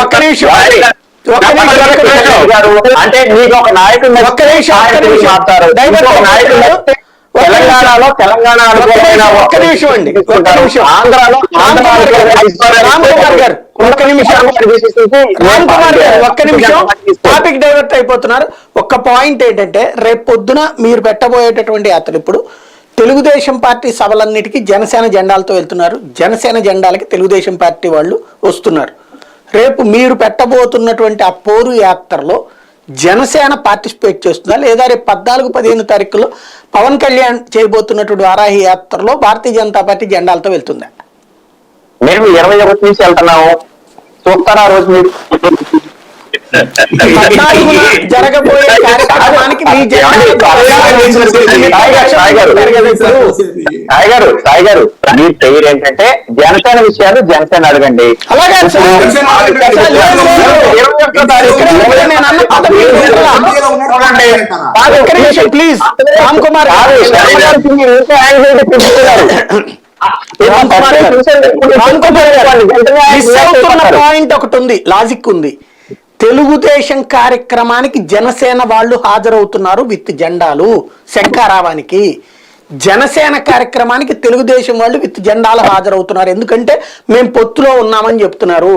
ఒక్క నిమిషం అంటే మీకు ఒక నాయకుడు తెలంగాణలో ఒక్క నిమిషం అండి, ఆంధ్రాలో ఒక్క నిమిషం టాపిక్ డైవర్ట్ అయిపోతున్నారు. ఒక్క పాయింట్ ఏంటంటే రేపు పొద్దున మీరు పెట్టబోయేటటువంటి యాత్రలు ఇప్పుడు తెలుగుదేశం పార్టీ సభలన్నిటికీ జనసేన జెండాలతో వెళ్తున్నారు. జనసేన జెండాలకి తెలుగుదేశం పార్టీ వాళ్ళు వస్తున్నారు. రేపు మీరు పెట్టబోతున్నటువంటి ఆ పోరు యాత్రలో జనసేన పార్టిసిపేట్ చేస్తుందా, లేదా రేపు 14-15 తారీఖులో పవన్ కళ్యాణ్ చేయబోతున్నటువంటి వారాహి యాత్రలో భారతీయ జనతా పార్టీ జెండాలతో వెళ్తుందా? మేము 21 నుంచి వెళ్తున్నాము, చూస్తారా రోజు మీరు జరగబోయే కార్యక్రమానికి మీ సాయి గారు మీరు పేరు ఏంటంటే జనసేన విషయాలు జనసేన అడగండి. అలాగే ప్లీజ్ రామ్ కుమార్ పాయింట్ ఒకటి ఉంది, లాజిక్ ఉంది. తెలుగుదేశం కార్యక్రమానికి జనసేన వాళ్ళు హాజరవుతున్నారు విత్ జెండాలు శంఖారావానికి. జనసేన కార్యక్రమానికి తెలుగుదేశం వాళ్ళు విత్ జెండాలు హాజరవుతున్నారు. ఎందుకంటే మేము పొత్తులో ఉన్నామని చెప్తున్నారు.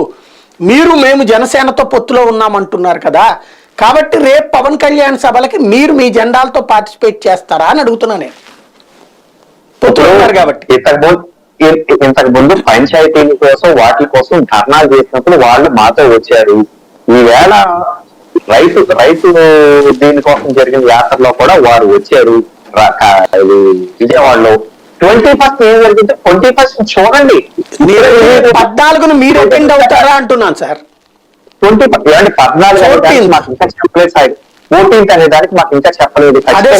మేము జనసేనతో పొత్తులో ఉన్నామంటున్నారు కదా. కాబట్టి రేపు పవన్ కళ్యాణ్ సభలకి మీరు మీ జెండాలతో పార్టిసిపేట్ చేస్తారా అని అడుగుతున్నా నేను. పొత్తులో ఉన్నారు కాబట్టి. ఇంతకు ముందు పంచాయతీల కోసం వాటి కోసం ధర్నాలు చేసినప్పుడు వాళ్ళు మాతో వచ్చారు. ఈవేళ రైతు దీనికోసం జరిగిన యాత్రలో కూడా వారు వచ్చారు. విజయవాడలో 21st ఏం జరిగింది, 21st చూడండి. 14ను మీరు అటెండ్ అవుతారా అంటున్నాను సార్. 14 మాకు ఇంకా చెప్పలేదు సార్. 14th అనే దానికి మాకు ఇంకా చెప్పలేదు. అదే